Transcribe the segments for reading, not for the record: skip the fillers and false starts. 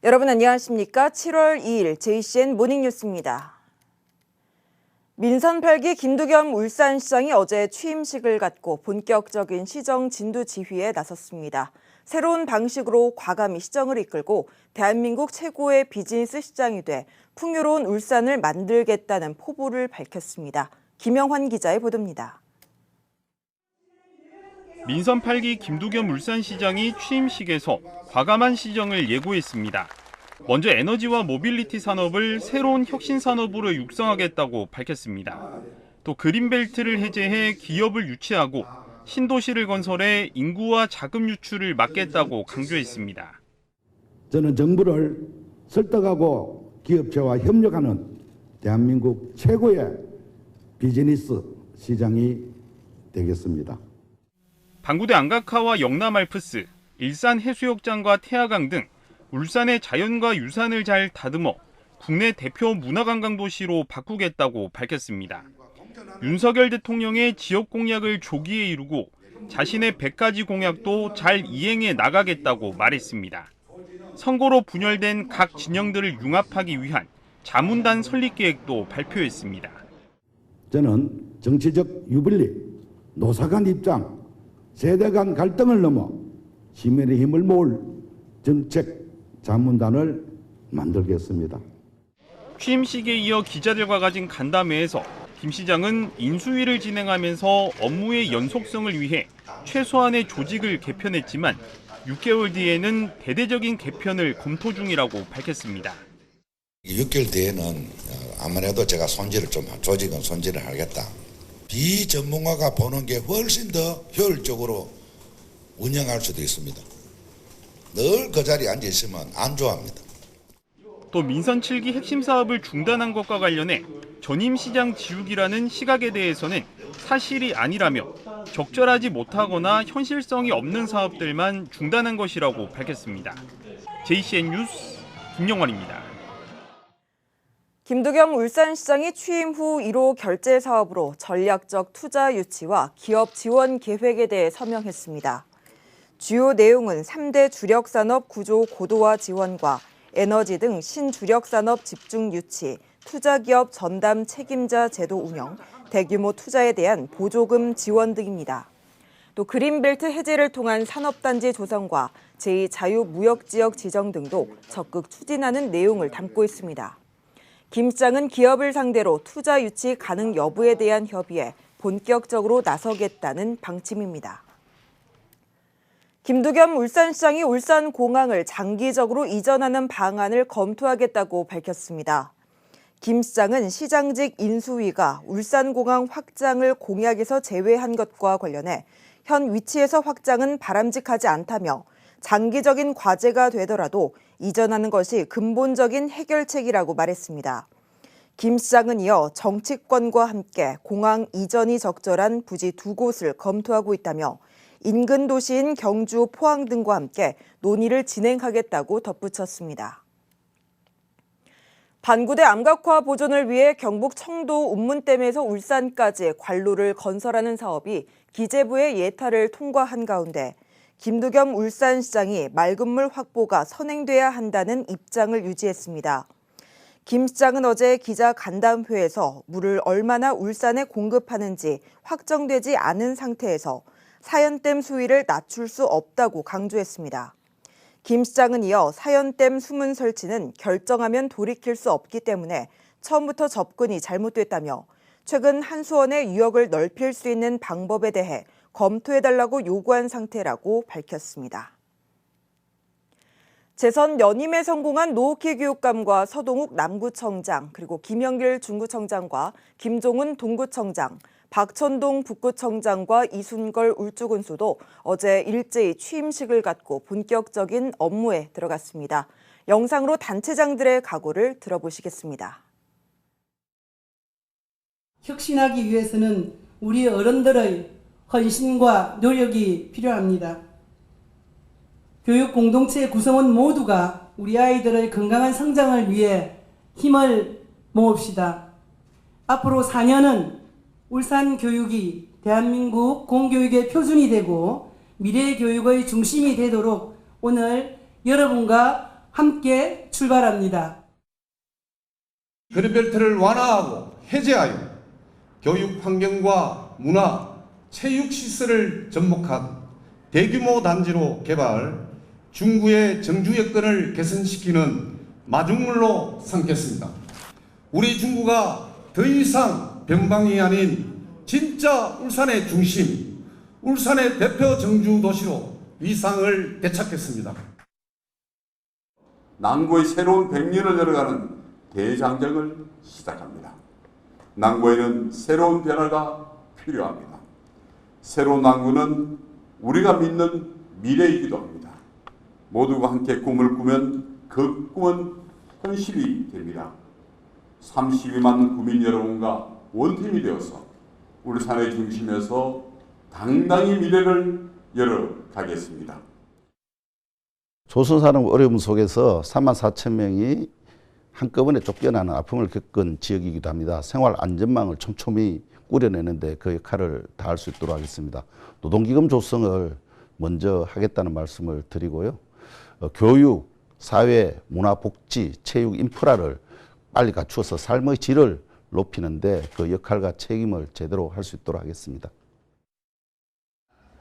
여러분 안녕하십니까? 7월 2일 JCN 모닝뉴스입니다. 민선 8기 김두겸 울산시장이 어제 취임식을 갖고 본격적인 시정 진두 지휘에 나섰습니다. 새로운 방식으로 과감히 시정을 이끌고 대한민국 최고의 비즈니스 시장이 돼 풍요로운 울산을 만들겠다는 포부를 밝혔습니다. 김영환 기자의 보도입니다. 민선 8기 김두겸 울산시장이 취임식에서 과감한 시정을 예고했습니다. 먼저 에너지와 모빌리티 산업을 새로운 혁신 산업으로 육성하겠다고 밝혔습니다. 또 그린벨트를 해제해 기업을 유치하고 신도시를 건설해 인구와 자금 유출을 막겠다고 강조했습니다. 저는 정부를 설득하고 기업체와 협력하는 대한민국 최고의 비즈니스 시장이 되겠습니다. 방구대 안각화와 영남 알프스, 일산 해수욕장과 태화강 등 울산의 자연과 유산을 잘 다듬어 국내 대표 문화관광도시로 바꾸겠다고 밝혔습니다. 윤석열 대통령의 지역 공약을 조기에 이루고 자신의 100가지 공약도 잘 이행해 나가겠다고 말했습니다. 선거로 분열된 각 진영들을 융합하기 위한 자문단 설립 계획도 발표했습니다. 저는 정치적 유불리, 노사 간 입장, 세대 간 갈등을 넘어 시민의 힘을 모을 정책 자문단을 만들겠습니다. 취임식에 이어 기자들과 가진 간담회에서 김 시장은 인수위를 진행하면서 업무의 연속성을 위해 최소한의 조직을 개편했지만 6개월 뒤에는 대대적인 개편을 검토 중이라고 밝혔습니다. 6개월 뒤에는 아무래도 제가 조직은 손질을 하겠다. 비전문가가 보는 게 훨씬 더 효율적으로 운영할 수도 있습니다. 늘 그 자리에 앉아 있으면 안 좋아합니다. 또 민선 7기 핵심 사업을 중단한 것과 관련해 전임 시장 지우기라는 시각에 대해서는 사실이 아니라며 적절하지 못하거나 현실성이 없는 사업들만 중단한 것이라고 밝혔습니다. JCN 뉴스 김영환입니다. 김두겸 울산시장이 취임 후 1호 결제 사업으로 전략적 투자 유치와 기업 지원 계획에 대해 서명했습니다. 주요 내용은 3대 주력산업 구조 고도화 지원과 에너지 등 신주력산업 집중 유치, 투자기업 전담 책임자 제도 운영, 대규모 투자에 대한 보조금 지원 등입니다. 또 그린벨트 해제를 통한 산업단지 조성과 제2자유무역지역 지정 등도 적극 추진하는 내용을 담고 있습니다. 김 시장은 기업을 상대로 투자 유치 가능 여부에 대한 협의에 본격적으로 나서겠다는 방침입니다. 김두겸 울산시장이 울산공항을 장기적으로 이전하는 방안을 검토하겠다고 밝혔습니다. 김 시장은 시장직 인수위가 울산공항 확장을 공약에서 제외한 것과 관련해 현 위치에서 확장은 바람직하지 않다며 장기적인 과제가 되더라도 이전하는 것이 근본적인 해결책이라고 말했습니다. 김 시장은 이어 정치권과 함께 공항 이전이 적절한 부지 2곳을 검토하고 있다며 인근 도시인 경주, 포항 등과 함께 논의를 진행하겠다고 덧붙였습니다. 반구대 암각화 보존을 위해 경북 청도 운문댐에서 울산까지 관로를 건설하는 사업이 기재부의 예타를 통과한 가운데 김두겸 울산시장이 맑은 물 확보가 선행돼야 한다는 입장을 유지했습니다. 김 시장은 어제 기자 간담회에서 물을 얼마나 울산에 공급하는지 확정되지 않은 상태에서 사연댐 수위를 낮출 수 없다고 강조했습니다. 김 시장은 이어 사연댐 수문 설치는 결정하면 돌이킬 수 없기 때문에 처음부터 접근이 잘못됐다며 최근 한수원의 유역을 넓힐 수 있는 방법에 대해 검토해달라고 요구한 상태라고 밝혔습니다. 재선 연임에 성공한 노욱희 교육감과 서동욱 남구청장, 그리고 김영길 중구청장과 김종훈 동구청장, 박천동 북구청장과 이순걸 울주군수도 어제 일제히 취임식을 갖고 본격적인 업무에 들어갔습니다. 영상으로 단체장들의 각오를 들어보시겠습니다. 혁신하기 위해서는 우리 어른들의 헌신과 노력이 필요합니다. 교육 공동체 구성원 모두가 우리 아이들의 건강한 성장을 위해 힘을 모읍시다. 앞으로 4년은 울산 교육이 대한민국 공교육의 표준이 되고 미래 교육의 중심이 되도록 오늘 여러분과 함께 출발합니다. 거리벨트를 완화하고 해제하여 교육 환경과 문화, 체육 시설을 접목한 대규모 단지로 개발, 중구의 정주 여건을 개선시키는 마중물로 삼겠습니다. 우리 중구가 더 이상 변방이 아닌 진짜 울산의 중심, 울산의 대표 정주 도시로 위상을 되찾겠습니다. 남구의 새로운 100년을 열어가는 대장정을 시작합니다. 남구에는 새로운 변화가 필요합니다. 새로운 남구는 우리가 믿는 미래이기도 합니다. 모두가 함께 꿈을 꾸면 그 꿈은 현실이 됩니다. 32만 국민 여러분과 원팀이 되어서 울산의 중심에서 당당히 미래를 열어가겠습니다. 조선산업 어려움 속에서 3만 4천 명이 한꺼번에 쫓겨나는 아픔을 겪은 지역이기도 합니다. 생활 안전망을 촘촘히 꾸려내는데 그 역할을 다할 수 있도록 하겠습니다. 노동기금 조성을 먼저 하겠다는 말씀을 드리고요. 교육, 사회, 문화, 복지, 체육, 인프라를 빨리 갖추어서 삶의 질을 높이는데 그 역할과 책임을 제대로 할 수 있도록 하겠습니다.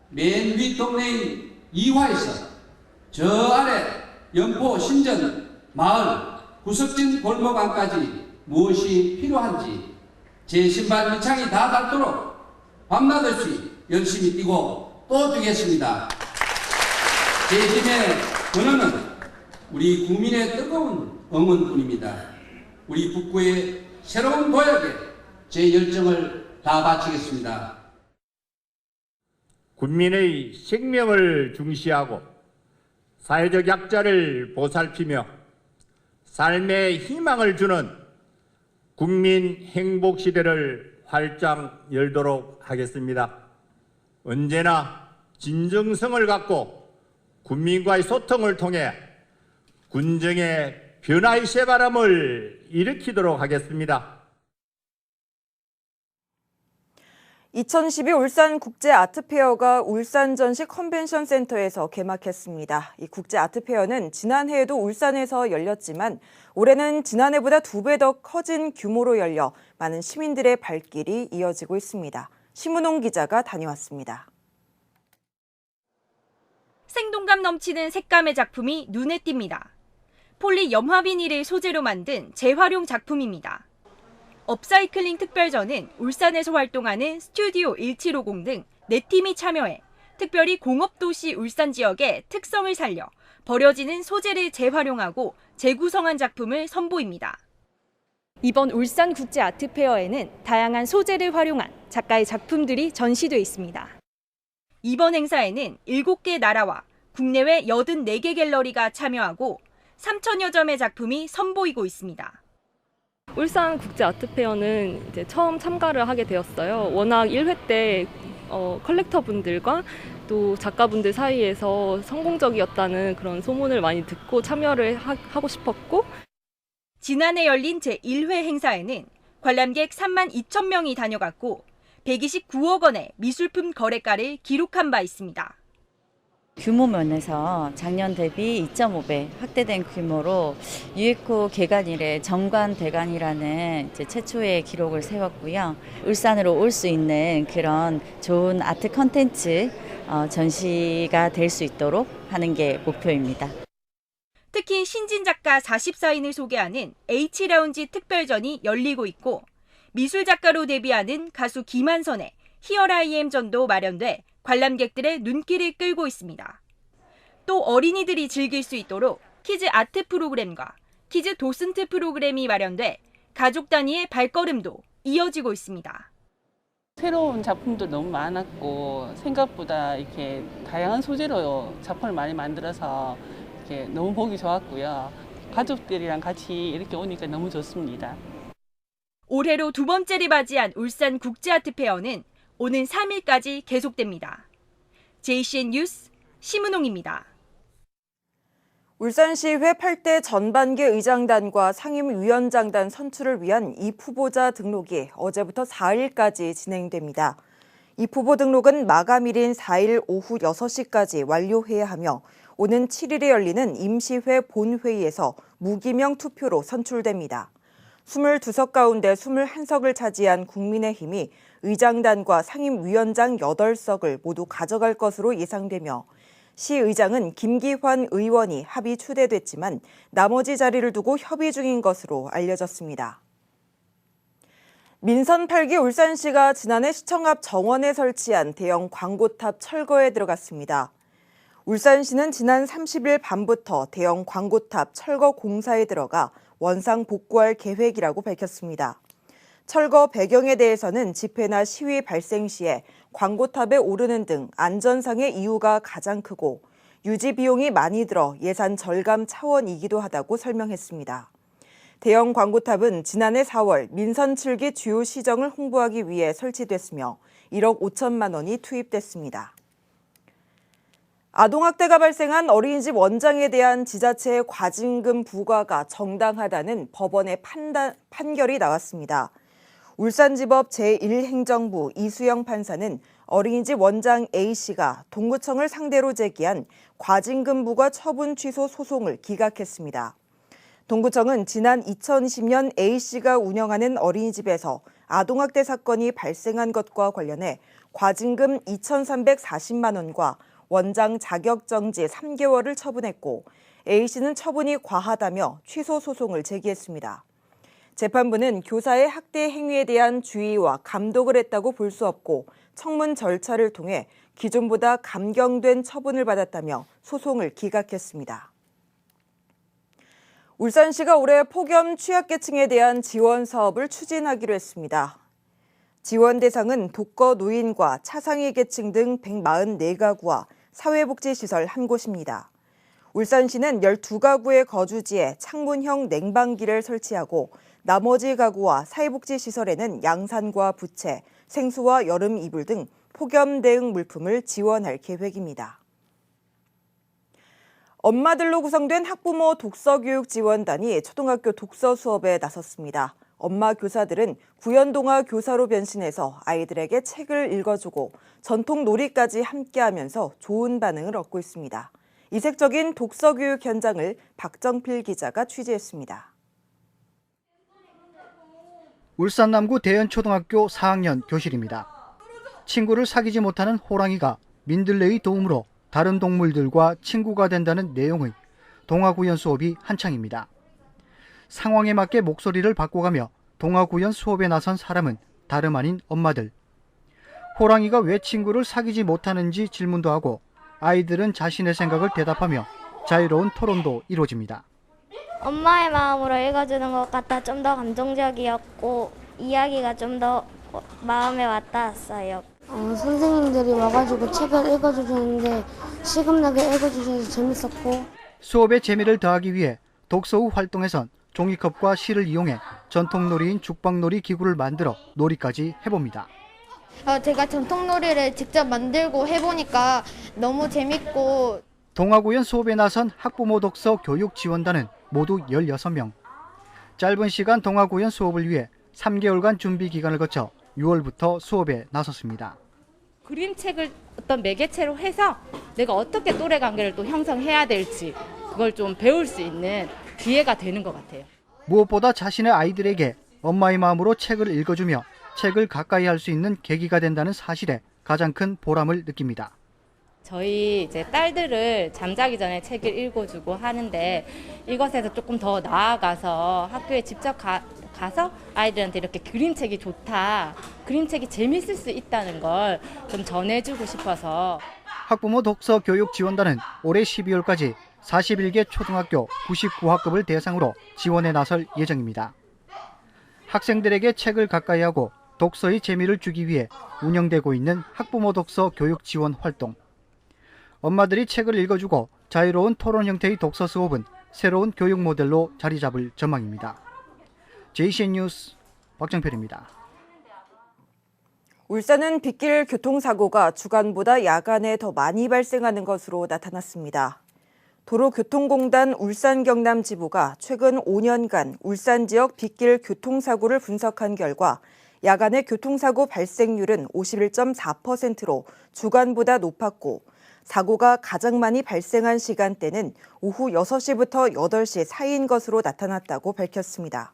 맨 위 동네인 이화에서 저 아래 연포 신전 마을 구석진 골목 안까지 무엇이 필요한지 제 신발 밑창이 다 닳도록 밤낮 없이 열심히 뛰고 또 뛰겠습니다. 제 힘의 근원은 우리 국민의 뜨거운 응원뿐입니다. 우리 북구의 새로운 도약에 제 열정을 다 바치겠습니다. 국민의 생명을 중시하고 사회적 약자를 보살피며 삶의 희망을 주는 국민 행복 시대를 활짝 열도록 하겠습니다. 언제나 진정성을 갖고 국민과의 소통을 통해 군정의 변화의 새바람을 일으키도록 하겠습니다. 2012 울산 국제 아트페어가 울산 전시 컨벤션 센터에서 개막했습니다. 이 국제 아트페어는 지난해에도 울산에서 열렸지만 올해는 지난해보다 2배 더 커진 규모로 열려 많은 시민들의 발길이 이어지고 있습니다. 심은홍 기자가 다녀왔습니다. 생동감 넘치는 색감의 작품이 눈에 띕니다. 폴리 염화 비닐을 소재로 만든 재활용 작품입니다. 업사이클링 특별전은 울산에서 활동하는 스튜디오 1750 등 4팀이 참여해 특별히 공업도시 울산 지역의 특성을 살려 버려지는 소재를 재활용하고 재구성한 작품을 선보입니다. 이번 울산 국제 아트페어에는 다양한 소재를 활용한 작가의 작품들이 전시돼 있습니다. 이번 행사에는 7개 나라와 국내외 84개 갤러리가 참여하고 3,000여 점의 작품이 선보이고 있습니다. 울산 국제 아트페어는 이제 처음 참가를 하게 되었어요. 워낙 1회 때 컬렉터분들과 또 작가분들 사이에서 성공적이었다는 그런 소문을 많이 듣고 참여를 하고 싶었고, 지난해 열린 제1회 행사에는 관람객 3만 2천 명이 다녀갔고 129억 원의 미술품 거래가를 기록한 바 있습니다. 규모 면에서 작년 대비 2.5배 확대된 규모로 유에코 개관 이래 정관대관이라는 최초의 기록을 세웠고요. 울산으로 올 수 있는 그런 좋은 아트 컨텐츠 전시가 될 수 있도록 하는 게 목표입니다. 특히 신진 작가 44인을 소개하는 H라운지 특별전이 열리고 있고 미술 작가로 데뷔하는 가수 김한선의 히얼 아이엠 전도 마련돼 관람객들의 눈길을 끌고 있습니다. 또 어린이들이 즐길 수 있도록 키즈 아트 프로그램과 키즈 도슨트 프로그램이 마련돼 가족 단위의 발걸음도 이어지고 있습니다. 새로운 작품도 너무 많았고 생각보다 이렇게 다양한 소재로 작품을 많이 만들어서 이렇게 너무 보기 좋았고요. 가족들이랑 같이 이렇게 오니까 너무 좋습니다. 올해로 2번째를 맞이한 울산 국제 아트페어는 오는 3일까지 계속됩니다. JCN 뉴스 심은홍입니다. 울산시의회 8대 전반기 의장단과 상임위원장단 선출을 위한 입후보자 등록이 어제부터 4일까지 진행됩니다. 입후보 등록은 마감일인 4일 오후 6시까지 완료해야 하며 오는 7일에 열리는 임시회 본회의에서 무기명 투표로 선출됩니다. 22석 가운데 21석을 차지한 국민의힘이 의장단과 상임위원장 8석을 모두 가져갈 것으로 예상되며 시의장은 김기환 의원이 합의 추대됐지만 나머지 자리를 두고 협의 중인 것으로 알려졌습니다. 민선 8기 울산시가 지난해 시청 앞 정원에 설치한 대형 광고탑 철거에 들어갔습니다. 울산시는 지난 30일 밤부터 대형 광고탑 철거 공사에 들어가 원상 복구할 계획이라고 밝혔습니다. 철거 배경에 대해서는 집회나 시위 발생 시에 광고탑에 오르는 등 안전상의 이유가 가장 크고 유지 비용이 많이 들어 예산 절감 차원이기도 하다고 설명했습니다. 대형 광고탑은 지난해 4월 민선 7기 주요 시정을 홍보하기 위해 설치됐으며 1억 5천만 원이 투입됐습니다. 아동학대가 발생한 어린이집 원장에 대한 지자체의 과징금 부과가 정당하다는 법원의 판결이 나왔습니다. 울산지법 제1행정부 이수영 판사는 어린이집 원장 A씨가 동구청을 상대로 제기한 과징금 부과 처분 취소 소송을 기각했습니다. 동구청은 지난 2020년 A씨가 운영하는 어린이집에서 아동학대 사건이 발생한 것과 관련해 과징금 2,340만 원과 원장 자격정지 3개월을 처분했고 A씨는 처분이 과하다며 취소 소송을 제기했습니다. 재판부는 교사의 학대 행위에 대한 주의와 감독을 했다고 볼 수 없고 청문 절차를 통해 기존보다 감경된 처분을 받았다며 소송을 기각했습니다. 울산시가 올해 폭염 취약계층에 대한 지원 사업을 추진하기로 했습니다. 지원 대상은 독거 노인과 차상위 계층 등 144가구와 사회복지시설 한 곳입니다. 울산시는 12가구의 거주지에 창문형 냉방기를 설치하고 나머지 가구와 사회복지시설에는 양산과 부채, 생수와 여름 이불 등 폭염 대응 물품을 지원할 계획입니다. 엄마들로 구성된 학부모 독서교육지원단이 초등학교 독서 수업에 나섰습니다. 엄마 교사들은 구연동화 교사로 변신해서 아이들에게 책을 읽어주고 전통 놀이까지 함께하면서 좋은 반응을 얻고 있습니다. 이색적인 독서교육 현장을 박정필 기자가 취재했습니다. 울산 남구 대연초등학교 4학년 교실입니다. 친구를 사귀지 못하는 호랑이가 민들레의 도움으로 다른 동물들과 친구가 된다는 내용의 동화구연 수업이 한창입니다. 상황에 맞게 목소리를 바꿔가며 동화구연 수업에 나선 사람은 다름 아닌 엄마들. 호랑이가 왜 친구를 사귀지 못하는지 질문도 하고 아이들은 자신의 생각을 대답하며 자유로운 토론도 이루어집니다. 엄마의 마음으로 읽어주는 것 같아 좀 더 감동적이었고 이야기가 좀 더 마음에 와닿았어요. 선생님들이 와가지고 책을 읽어주시는데 시급나게 읽어주셔서 재밌었고 수업의 재미를 더하기 위해 독서 후 활동에선 종이컵과 실을 이용해 전통놀이인 죽방놀이 기구를 만들어 놀이까지 해봅니다. 제가 전통놀이를 직접 만들고 해보니까 너무 재밌고 동화구연 수업에 나선 학부모 독서 교육 지원단은 모두 16명. 짧은 시간 동화구연 수업을 위해 3개월간 준비 기간을 거쳐 6월부터 수업에 나섰습니다. 그림책을 어떤 매개체로 해서 내가 어떻게 또래 관계를 또 형성해야 될지 그걸 좀 배울 수 있는 기회가 되는 것 같아요. 무엇보다 자신의 아이들에게 엄마의 마음으로 책을 읽어주며 책을 가까이 할 수 있는 계기가 된다는 사실에 가장 큰 보람을 느낍니다. 저희 이제 딸들을 잠자기 전에 책을 읽어주고 하는데 이것에서 조금 더 나아가서 학교에 직접 가서 아이들한테 이렇게 그림책이 좋다, 그림책이 재밌을 수 있다는 걸 좀 전해주고 싶어서. 학부모 독서 교육 지원단은 올해 12월까지 41개 초등학교 99학급을 대상으로 지원에 나설 예정입니다. 학생들에게 책을 가까이 하고 독서의 재미를 주기 위해 운영되고 있는 학부모 독서 교육 지원 활동. 엄마들이 책을 읽어주고 자유로운 토론 형태의 독서 수업은 새로운 교육 모델로 자리 잡을 전망입니다. JCN 뉴스 박정필입니다. 울산은 빗길 교통사고가 주간보다 야간에 더 많이 발생하는 것으로 나타났습니다. 도로교통공단 울산경남지부가 최근 5년간 울산 지역 빗길 교통사고를 분석한 결과 야간의 교통사고 발생률은 51.4%로 주간보다 높았고 사고가 가장 많이 발생한 시간대는 오후 6시부터 8시 사이인 것으로 나타났다고 밝혔습니다.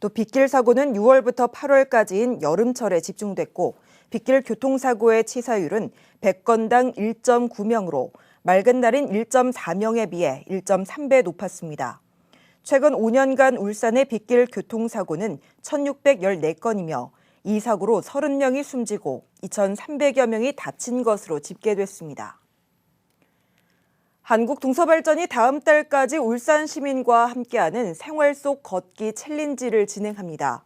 또 빗길 사고는 6월부터 8월까지인 여름철에 집중됐고 빗길 교통사고의 치사율은 100건당 1.9명으로 맑은 날인 1.4명에 비해 1.3배 높았습니다. 최근 5년간 울산의 빗길 교통사고는 1,614건이며 이 사고로 30명이 숨지고 2,300여 명이 다친 것으로 집계됐습니다. 한국동서발전이 다음 달까지 울산 시민과 함께하는 생활 속 걷기 챌린지를 진행합니다.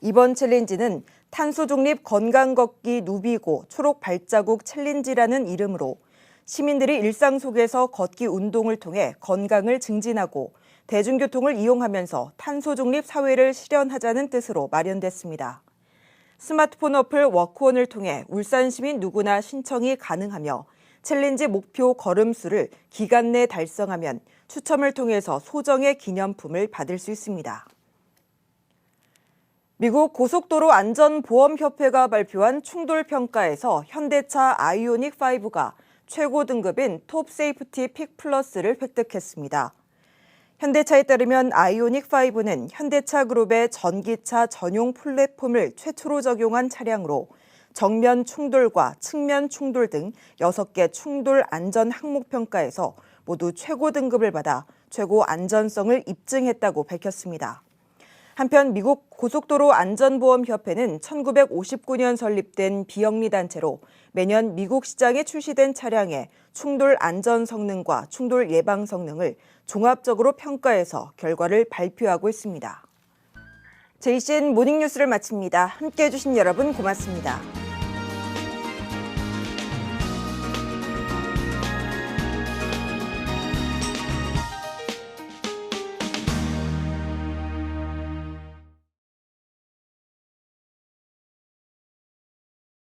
이번 챌린지는 탄소중립 건강걷기 누비고 초록 발자국 챌린지라는 이름으로 시민들이 일상 속에서 걷기 운동을 통해 건강을 증진하고 대중교통을 이용하면서 탄소중립 사회를 실현하자는 뜻으로 마련됐습니다. 스마트폰 어플 워크온을 통해 울산 시민 누구나 신청이 가능하며 챌린지 목표 걸음수를 기간 내 달성하면 추첨을 통해서 소정의 기념품을 받을 수 있습니다. 미국 고속도로 안전보험협회가 발표한 충돌평가에서 현대차 아이오닉 5가 최고 등급인 톱 세이프티 픽 플러스를 획득했습니다. 현대차에 따르면 아이오닉 5는 현대차 그룹의 전기차 전용 플랫폼을 최초로 적용한 차량으로 정면 충돌과 측면 충돌 등 6개 충돌 안전 항목 평가에서 모두 최고 등급을 받아 최고 안전성을 입증했다고 밝혔습니다. 한편 미국 고속도로 안전보험협회는 1959년 설립된 비영리 단체로 매년 미국 시장에 출시된 차량의 충돌 안전 성능과 충돌 예방 성능을 종합적으로 평가해서 결과를 발표하고 있습니다. JCN 모닝뉴스를 마칩니다. 함께해 주신 여러분 고맙습니다.